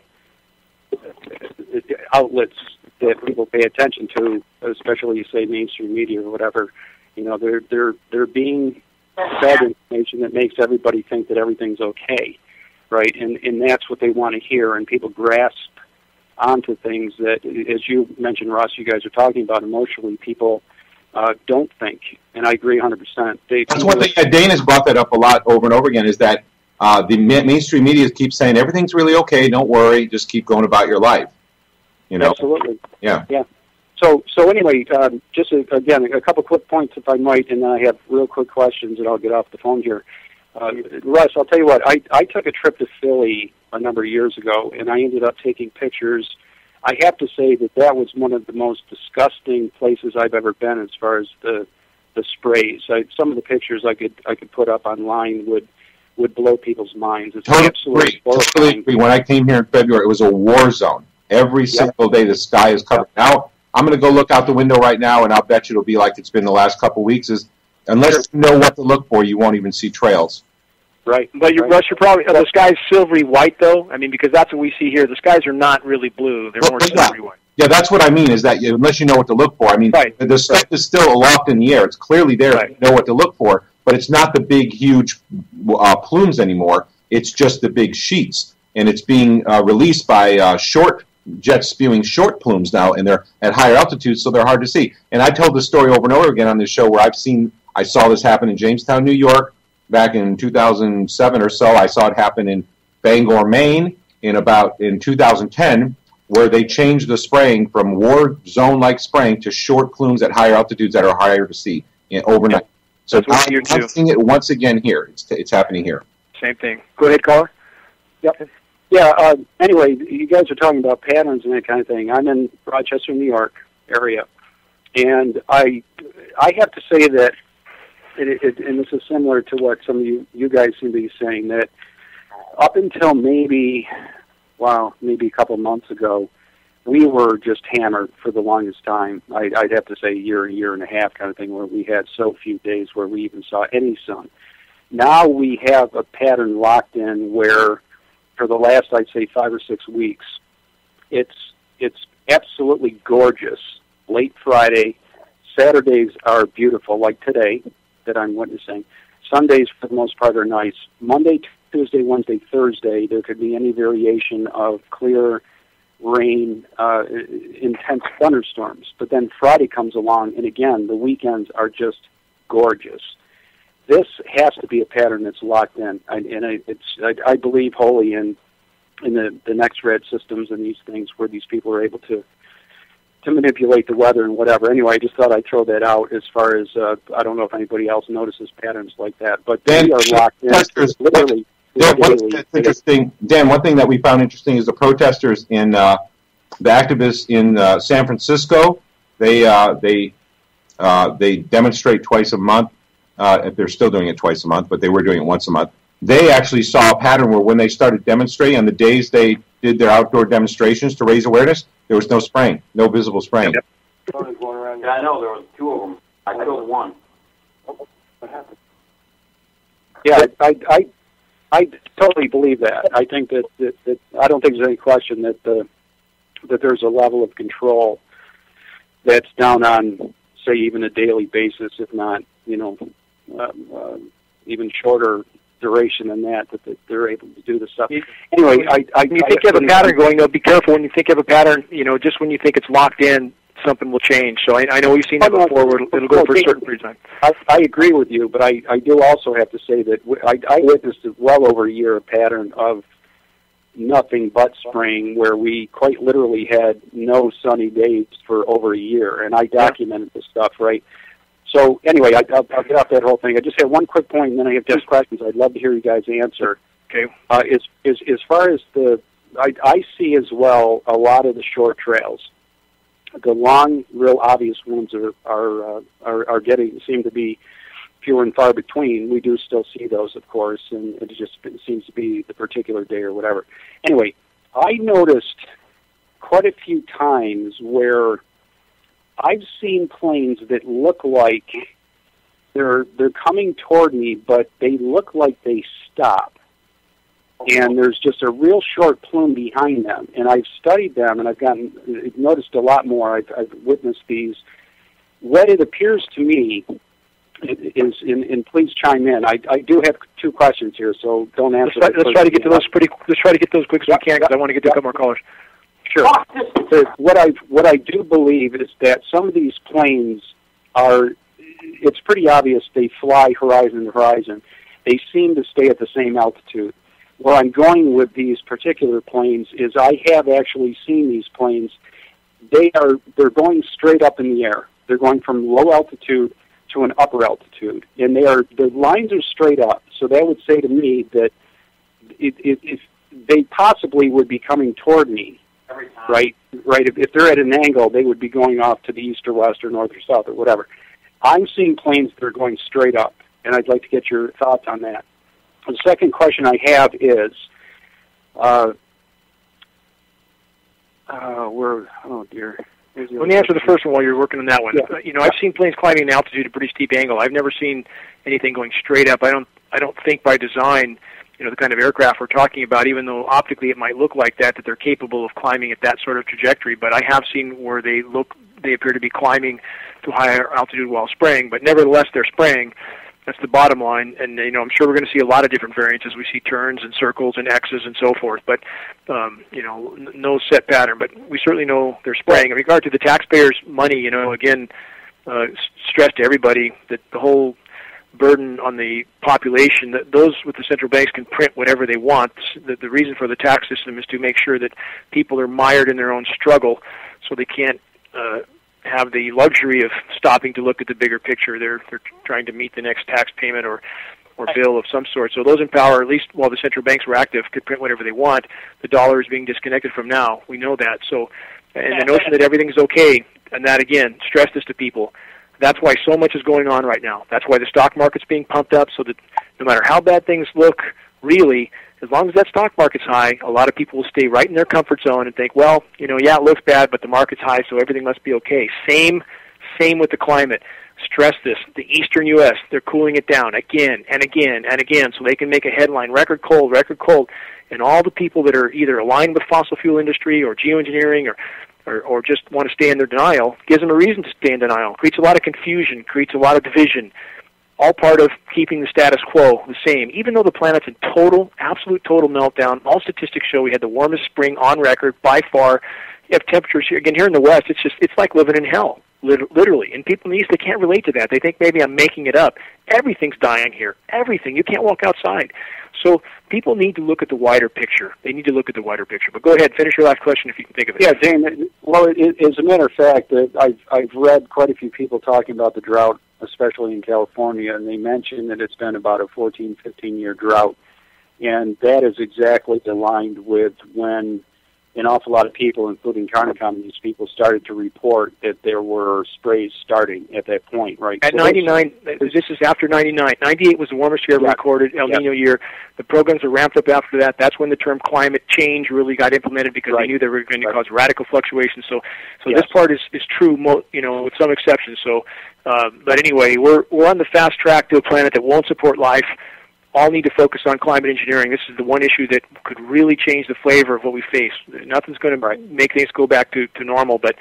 outlets that people pay attention to, especially, you say, mainstream media or whatever. They're being fed information that makes everybody think that everything's okay, right? And that's what they want to hear, and people grasp onto things that, as you mentioned, Ross, you guys are talking about emotionally, people don't think, and I agree 100%. That's one thing. Dane has brought that up a lot over and over again, is that the mainstream media keeps saying everything's really okay, don't worry, just keep going about your life. Absolutely. Yeah. So anyway, just again, a couple quick points, if I might, and then I have real quick questions, and I'll get off the phone here. Russ, I'll tell you what, I took a trip to Philly a number of years ago, and I ended up taking pictures. I have to say that was one of the most disgusting places I've ever been as far as the sprays. Some of the pictures I could put up online would blow people's minds. It's absolutely horrifying. When I came here in February, it was a war zone. Every single day the sky is covered. Now, I'm going to go look out the window right now, and I'll bet you it'll be like it's been the last couple of weeks. Unless you know what to look for, you won't even see trails. Right. But Russ, you're probably the sky's silvery white, though. I mean, because that's what we see here. The skies are not really blue; they're more silvery white. Yeah, that's what I mean, is that unless you know what to look for. I mean, the stuff is still aloft in the air. It's clearly there if you know what to look for, but it's not the big, huge plumes anymore. It's just the big sheets. And it's being released by short jets spewing short plumes now, and they're at higher altitudes, so they're hard to see. And I told this story over and over again on this show where I saw this happen in Jamestown, New York, back in 2007 or so. I saw it happen in Bangor, Maine, in 2010, where they changed the spraying from war zone-like spraying to short plumes at higher altitudes that are higher to see overnight. So I'm seeing it once again here. It's happening here. Same thing. Go ahead, caller. Yep. Yeah, anyway, you guys are talking about patterns and that kind of thing. I'm in Rochester, New York area, and I have to say that, and this is similar to what some of you guys seem to be saying, that up until maybe a couple months ago, we were just hammered for the longest time. I'd have to say a year and a half kind of thing, where we had so few days where we even saw any sun. Now we have a pattern locked in where, for the last, I'd say, 5 or 6 weeks, it's absolutely gorgeous. Late Friday, Saturdays are beautiful, like today that I'm witnessing. Sundays, for the most part, are nice. Monday, Tuesday, Wednesday, Thursday, there could be any variation of clear rain, intense thunderstorms. But then Friday comes along, and again, the weekends are just gorgeous. This has to be a pattern that's locked in, and I believe wholly in the next red systems and these things where these people are able to manipulate the weather and whatever. Anyway, I just thought I'd throw that out as far as, I don't know if anybody else notices patterns like that, but they are locked in. Literally. Dan, one thing that we found interesting is the protesters the activists in San Francisco. They demonstrate twice a month. They're still doing it twice a month, but they were doing it once a month. They actually saw a pattern where when they started demonstrating, on the days they did their outdoor demonstrations to raise awareness, there was no spraying, no visible spraying. Yep. Yeah, I know, there was 2 of them. I killed 1. What happened? Yeah, I totally believe that. I think that I don't think there's any question that there's a level of control that's down on, say, even a daily basis, if not, even shorter duration than that they're able to do the stuff. Anyway, when you think you have a pattern going, though, be careful when you think you have a pattern. Just when you think it's locked in, something will change. So I know we've seen that before. Where it'll go for a certain period of time. I agree with you, but I do also have to say that I witnessed well over a year a pattern of nothing but spraying, where we quite literally had no sunny days for over a year, and I documented this stuff, right? So anyway, I'll get off that whole thing. I just have one quick point, and then I have 2 questions I'd love to hear you guys answer. Okay. As far as I see as well a lot of the short trails. The long, real obvious ones seem to be few and far between. We do still see those, of course, and it just seems to be the particular day or whatever. Anyway, I noticed quite a few times where I've seen planes that look like they're coming toward me, but they look like they stop. And there's just a real short plume behind them. And I've studied them, and I've noticed a lot more. I've witnessed these. What it appears to me is, and please chime in. I do have 2 questions here, so don't answer. Let's try to get to those quick as we can, because I want to get to a couple more callers. Sure. What I do believe is that some of these planes it's pretty obvious they fly horizon to horizon. They seem to stay at the same altitude. Where I'm going with these particular planes is I have actually seen these planes. They're going straight up in the air. They're going from low altitude to an upper altitude, and the lines are straight up. So that would say to me that if they possibly would be coming toward me, right? If they're at an angle, they would be going off to the east or west or north or south or whatever. I'm seeing planes that are going straight up, and I'd like to get your thoughts on that. The second question I have is, Let me answer the first one while you're working on that one. Yeah. I've seen planes climbing an altitude at a pretty steep angle. I've never seen anything going straight up. I don't think by design the kind of aircraft we're talking about, even though optically it might look like that they're capable of climbing at that sort of trajectory. But I have seen where they appear to be climbing to higher altitude while spraying, but nevertheless they're spraying. That's the bottom line, and I'm sure we're going to see a lot of different variances. We see turns and circles and X's and so forth, but no set pattern. But we certainly know they're spraying. In regard to the taxpayers' money, again, stress to everybody that the whole burden on the population, that those with the central banks can print whatever they want. The reason for the tax system is to make sure that people are mired in their own struggle, so they can't have the luxury of stopping to look at the bigger picture. They're trying to meet the next tax payment or bill of some sort. So those in power, at least while the central banks were active, could print whatever they want. The dollar is being disconnected from now. We know that. So, and the notion that everything is okay, and that again, stress this to people. That's why so much is going on right now. That's why the stock market's being pumped up, so that no matter how bad things look, really, as long as that stock market's high, a lot of people will stay right in their comfort zone and think, well, yeah, it looks bad, but the market's high, so everything must be okay. Same with the climate. Stress this. The eastern U.S., they're cooling it down again and again and again, so they can make a headline, record cold, and all the people that are either aligned with fossil fuel industry or geoengineering or just want to stay in their denial, gives them a reason to stay in denial. Creates a lot of confusion, creates a lot of division, all part of keeping the status quo the same. Even though the planet's in absolute total meltdown, all statistics show we had the warmest spring on record by far. You have temperatures here, again, here in the West, it's like living in hell, literally. And people in the East, they can't relate to that. They think maybe I'm making it up. Everything's dying here. Everything. You can't walk outside. So people need to look at the wider picture. They need to look at the wider picture. But go ahead, finish your last question if you can think of it. Yeah, Dane, well, as a matter of fact, I've read quite a few people talking about the drought, especially in California, and they mentioned that it's been about a 14, 15-year drought. And that is exactly aligned with when an awful lot of people, including Carnicom and these people, started to report that there were sprays starting at that point, right? At 99, this is after 99. 98 was the warmest year ever recorded, El Nino year. The programs were ramped up after that. That's when the term climate change really got implemented because they knew they were going to cause radical fluctuations. So this part is true, with some exceptions. So, but anyway, we're on the fast track to a planet that won't support life. All need to focus on climate engineering. This is the one issue that could really change the flavor of what we face. Nothing's going to make things go back to normal, but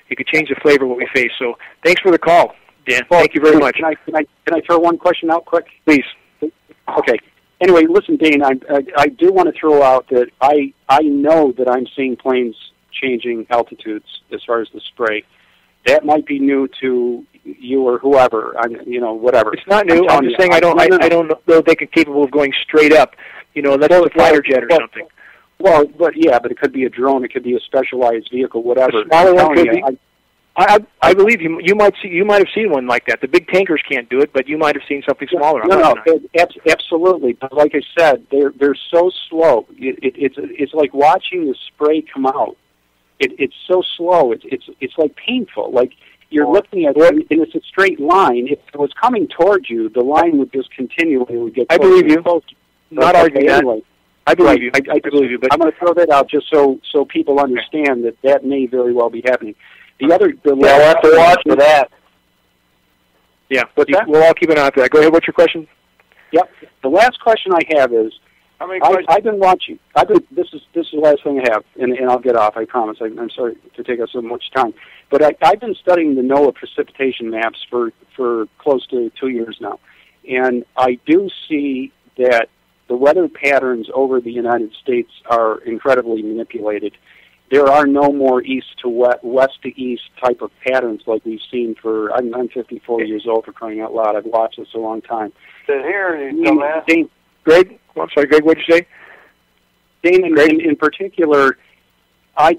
it could change the flavor of what we face. So thanks for the call, Dan. Well, thank you very much. Can I throw one question out quick? Please. Okay. Anyway, listen, Dane, I do want to throw out that I know that I'm seeing planes changing altitudes as far as the spray. That might be new to you or whoever. Whatever. It's not new. I'm just saying I don't know if they're capable of going straight up. Unless it's a fighter jet or something. Well, but it could be a drone. It could be a specialized vehicle, whatever. A smaller one could be. I believe you might have seen one like that. The big tankers can't do it, but you might have seen something smaller. No, absolutely. But like I said, they're so slow. It's like watching the spray come out. It's so slow. It's like painful. Like you're looking at it, and it's a straight line. If it was coming towards you, the line would just continue, and it would get closer. I believe you. Not arguing that. Anyway. I believe you. I believe you. But I'm going to throw that out just so people understand that may very well be happening. We'll have to watch for that. Yeah, we'll all keep an eye on that. Go ahead. What's your question? Yep. The last question I have is, I've been watching. This is the last thing I have, and I'll get off. I promise. I'm sorry to take up so much time, but I've been studying the NOAA precipitation maps for close to 2 years now, and I do see that the weather patterns over the United States are incredibly manipulated. There are no more east to west to east type of patterns like we've seen for. I'm 54 years old, for crying out loud. I've watched this a long time. Dane, Greg, I'm sorry, Greg. What'd you say? Dane, in particular, I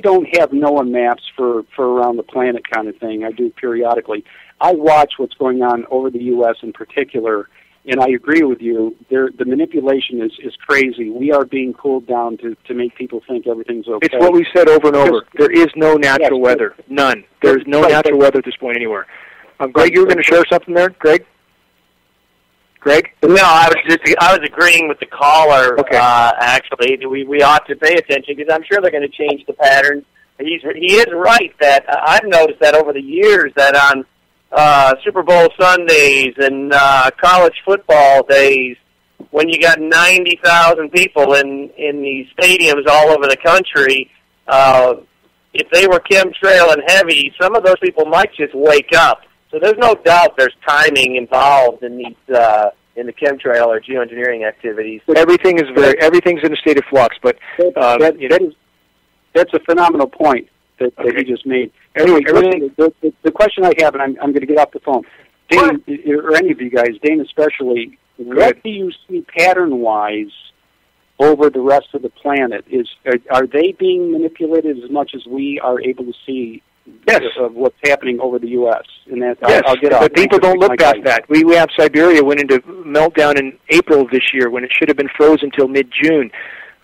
don't have NOAA maps for around the planet kind of thing. I do periodically. I watch what's going on over the U.S. in particular. And I agree with you. The manipulation is crazy. We are being cooled down to make people think everything's okay. It's what we said over and over. There is no natural weather. None. There is no natural weather at this point anywhere. Greg, you were going to share something there? Greg? No, I was agreeing with the caller. Okay. Actually, we ought to pay attention because I'm sure they're going to change the pattern. He is right that I've noticed that over the years that on Super Bowl Sundays and college football days, when you got 90,000 people in these stadiums all over the country, if they were chemtrail and heavy, some of those people might just wake up. So there's no doubt there's timing involved in these in the chemtrail or geoengineering activities. Everything's in a state of flux. But that's a phenomenal point that you just made. Anyway, the question I have, and I'm going to get off the phone, Dane, or any of you guys, Dane especially, what do you see pattern-wise over the rest of the planet? Are they being manipulated as much as we are able to see of what's happening over the U.S.? And that, yes, I'll get off. But people don't look past that. We have Siberia went into meltdown in April of this year when it should have been frozen until mid-June.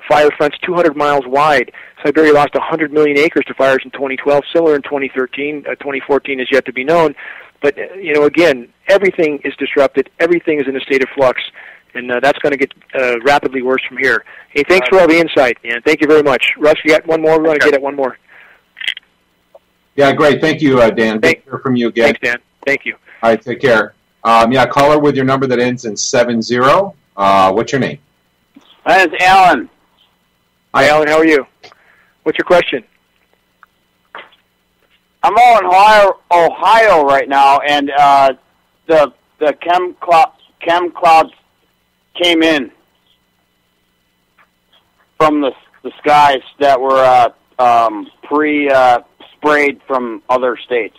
Fire fronts 200 miles wide. Siberia lost 100 million acres to fires in 2012, similar in 2013. 2014 is yet to be known. But, again, everything is disrupted. Everything is in a state of flux. And that's going to get rapidly worse from here. Hey, thanks for all the insight, and thank you very much. Russ, you got one more? We want to get at one more. Yeah, great. Thank you, Dan. Great to hear from you again. Thanks, Dan. Thank you. All right, take care. Caller with your number that ends in 70. What's your name? My name's Alan. Hi, Alan. How are you? What's your question? I'm all in Ohio right now, and the chem clouds came in from the skies that were pre-sprayed from other states.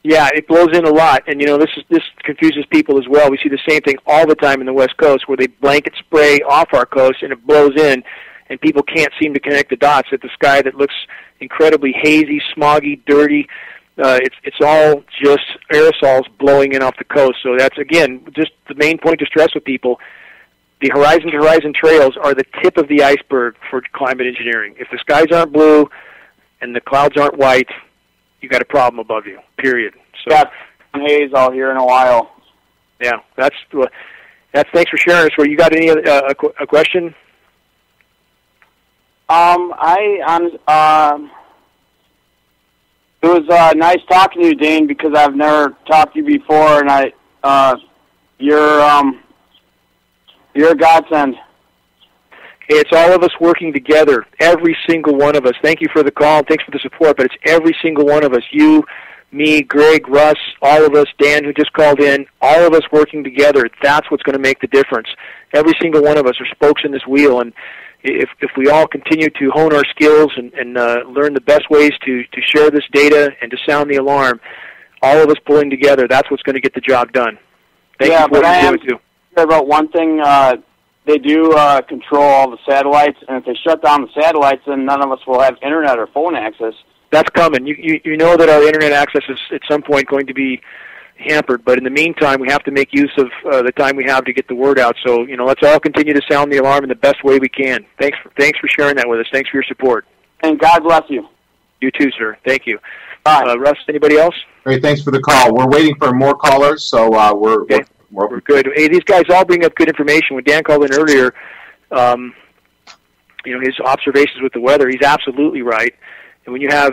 Yeah, it blows in a lot, and this confuses people as well. We see the same thing all the time in the West Coast, where they blanket spray off our coast and it blows in, and people can't seem to connect the dots. At the sky that looks incredibly hazy, smoggy, dirty. It's all just aerosols blowing in off the coast. So that's, again, just the main point to stress with people. The horizon-to-horizon trails are the tip of the iceberg for climate engineering. If the skies aren't blue and the clouds aren't white, you got a problem above you, period. So got haze all here in Ohio. Yeah, that's thanks for sharing us. You got any a question? It was nice talking to you, Dane, because I've never talked to you before, and you're a godsend. It's all of us working together, every single one of us. Thank you for the call, and thanks for the support, but it's every single one of us, you, me, Greg, Russ, all of us, Dan, who just called in, all of us working together. That's what's going to make the difference. Every single one of us are spokes in this wheel, and if we all continue to hone our skills and learn the best ways to share this data and to sound the alarm, all of us pulling together, that's what's going to get the job done. Thank you for what you're doing, too. About one thing, they do control all the satellites, and if they shut down the satellites, then none of us will have internet or phone access. That's coming. You know that our internet access is at some point going to be hampered, but in the meantime, we have to make use of the time we have to get the word out. So, let's all continue to sound the alarm in the best way we can. Thanks for sharing that with us. Thanks for your support. And God bless you. You too, sir. Thank you. Bye. Russ, anybody else? Great, thanks for the call. We're waiting for more callers, so we're good. Hey, these guys all bring up good information. When Dan called in earlier, his observations with the weather, he's absolutely right. And when you have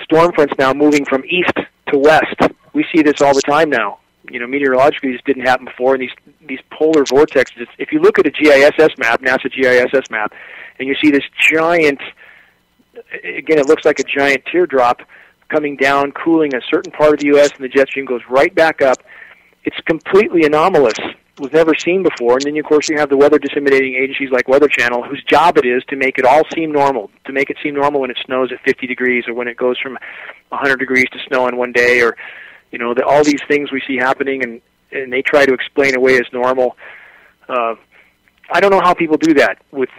storm fronts now moving from east to west, we see this all the time now. Meteorologically, this didn't happen before. And these polar vortexes. If you look at a GISS map, NASA GISS map, and you see this giant, again, it looks like a giant teardrop coming down, cooling a certain part of the U.S., and the jet stream goes right back up. It's completely anomalous. It was never seen before. And then, of course, you have the weather disseminating agencies like Weather Channel, whose job it is to make it all seem normal, to make it seem normal when it snows at 50 degrees or when it goes from 100 degrees to snow in one day, or, all these things we see happening, and they try to explain away as normal. I don't know how people do that with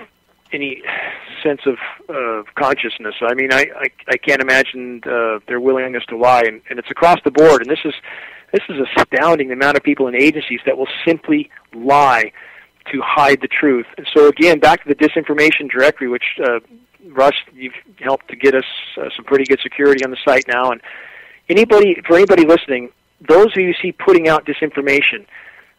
any sense of consciousness. I mean, I can't imagine their willingness to lie, and it's across the board. And this is astounding, the amount of people in agencies that will simply lie to hide the truth. And so, again, back to the disinformation directory, which, Russ, you've helped to get us some pretty good security on the site now. And for anybody listening, those who you see putting out disinformation,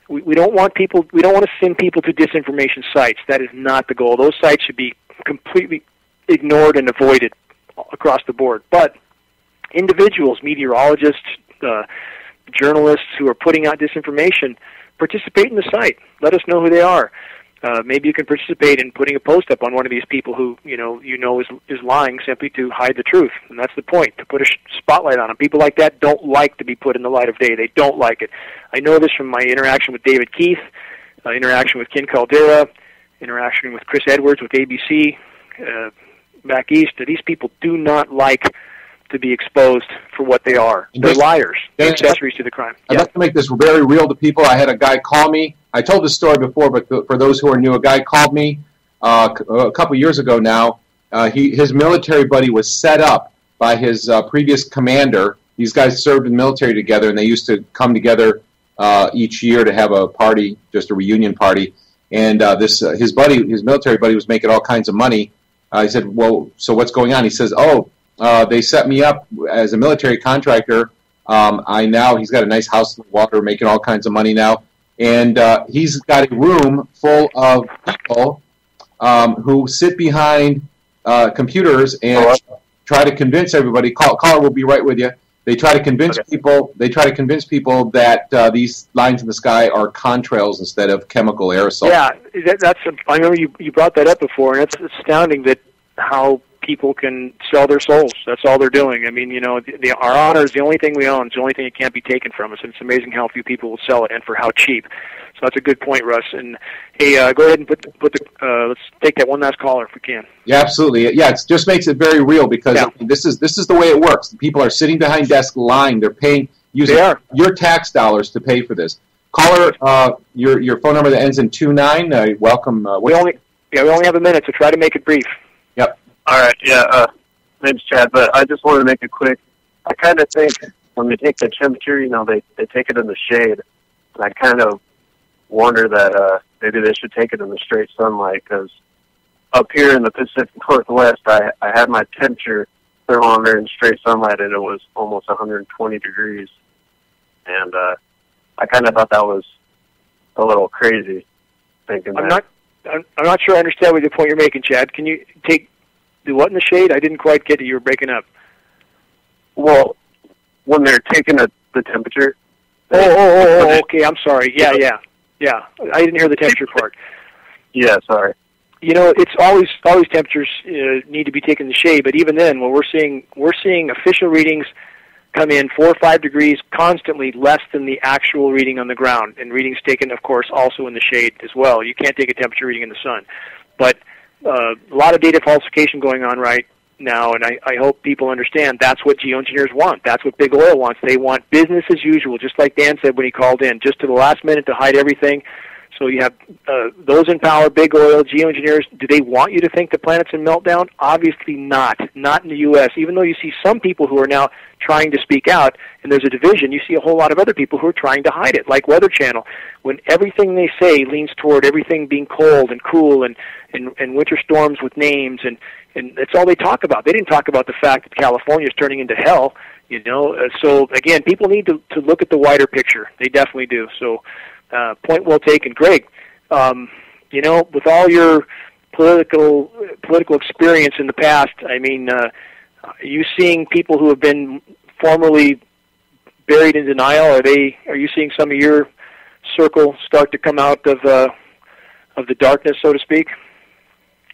we don't want to send people to disinformation sites. That is not the goal. Those sites should be completely ignored and avoided across the board. But individuals, meteorologists, journalists who are putting out disinformation, participate in the site. Let us know who they are. Maybe you can participate in putting a post up on one of these people who you know is lying simply to hide the truth, and that's the point, to put a spotlight on them. People like that don't like to be put in the light of day. They don't like it. I know this from my interaction with David Keith, interaction with Ken Caldera, interaction with Chris Edwards with ABC back east. These people do not like to be exposed for what they are. They're liars. They're accessories to the crime. I'd like to make this very real to people. I had a guy call me. I told this story before, but for those who are new, a guy called me a couple years ago now. His military buddy was set up by his previous commander. These guys served in the military together, and they used to come together each year to have a party, just a reunion party. And his military buddy was making all kinds of money. He said, well, so what's going on? He says, they set me up as a military contractor. He's got a nice house in the water, making all kinds of money now. And he's got a room full of people who sit behind computers and try to convince everybody. Caller will be right with you. They try to convince people. They try to convince people that these lines in the sky are contrails instead of chemical aerosols. Yeah, I remember you brought that up before, and it's astounding that how people can sell their souls. That's all they're doing. I mean, our honor is the only thing we own. It's the only thing that can't be taken from us. And it's amazing how few people will sell it and for how cheap. So that's a good point, Russ. And hey, go ahead and let's take that one last caller if we can. Yeah, absolutely. Yeah, it just makes it very real because this is the way it works. People are sitting behind desks lying. They're paying using your tax dollars to pay for this. Caller, your phone number that ends in 29. Welcome. We only have a minute, so try to make it brief. Yep. All right, name's Chad, but I just wanted to make it quick. I kind of think when they take the temperature, they take it in the shade, and I kind of wonder that maybe they should take it in the straight sunlight, because up here in the Pacific Northwest, I had my temperature thermometer in straight sunlight, and it was almost 120 degrees, and I kind of thought that was a little crazy, thinking I'm not sure I understand what the point you're making, Chad. Can you do what in the shade? I didn't quite get it. You were breaking up. Well, when they're taking the temperature. Okay. I'm sorry. Yeah. I didn't hear the temperature part. Yeah, sorry. It's always temperatures need to be taken in the shade, but even then, we're seeing official readings come in 4 or 5 degrees constantly less than the actual reading on the ground, and readings taken, of course, also in the shade as well. You can't take a temperature reading in the sun, but a lot of data falsification going on right now, and I hope people understand that's what geoengineers want. That's what big oil wants. They want business as usual, just like Dan said when he called in, just to the last minute to hide everything. So you have those in power, big oil, geoengineers. Do they want you to think the planet's in meltdown? Obviously not. Not in the U.S. Even though you see some people who are now trying to speak out, and there's a division, you see a whole lot of other people who are trying to hide it, like Weather Channel. When everything they say leans toward everything being cold and cool and winter storms with names, and that's all they talk about. They didn't talk about the fact that California is turning into hell. So again, people need to look at the wider picture. They definitely do. So. Point well taken, Greg. With all your political experience in the past, I mean, are you seeing people who have been formerly buried in denial? Are you seeing some of your circle start to come out of the darkness, so to speak?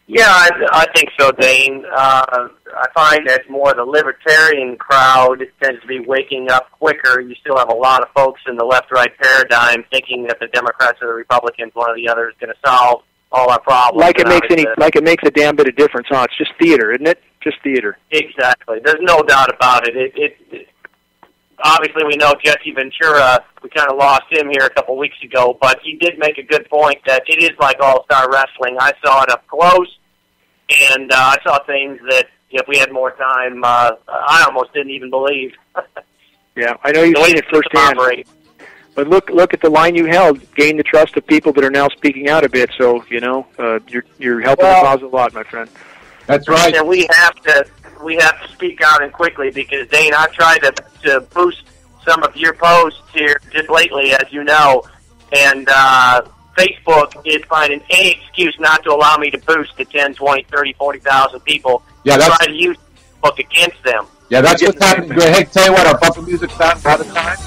Yeah, I think so, Dane. I find that more the libertarian crowd tends to be waking up quicker. You still have a lot of folks in the left-right paradigm thinking that the Democrats or the Republicans, one or the other, is going to solve all our problems. Like it makes a damn bit of difference, huh? It's just theater, isn't it? Just theater. Exactly. There's no doubt about it. It obviously, we know Jesse Ventura. We kind of lost him here a couple weeks ago, but he did make a good point that it is like all-star wrestling. I saw it up close, and I saw things that if we had more time, I almost didn't even believe. Yeah, I know you've seen it firsthand. But look at the line you held, gain the trust of people that are now speaking out a bit. So you're helping the cause a lot, my friend. That's right. And we have to speak out and quickly because Dane, I've tried to boost some of your posts here just lately, as you know, and Facebook is finding any excuse not to allow me to boost to 10, 20, 30, 40,000 people. Yeah, that's try to use Facebook against them. Yeah, that's what's happening. Go ahead, tell you what, our bumper music's out of time.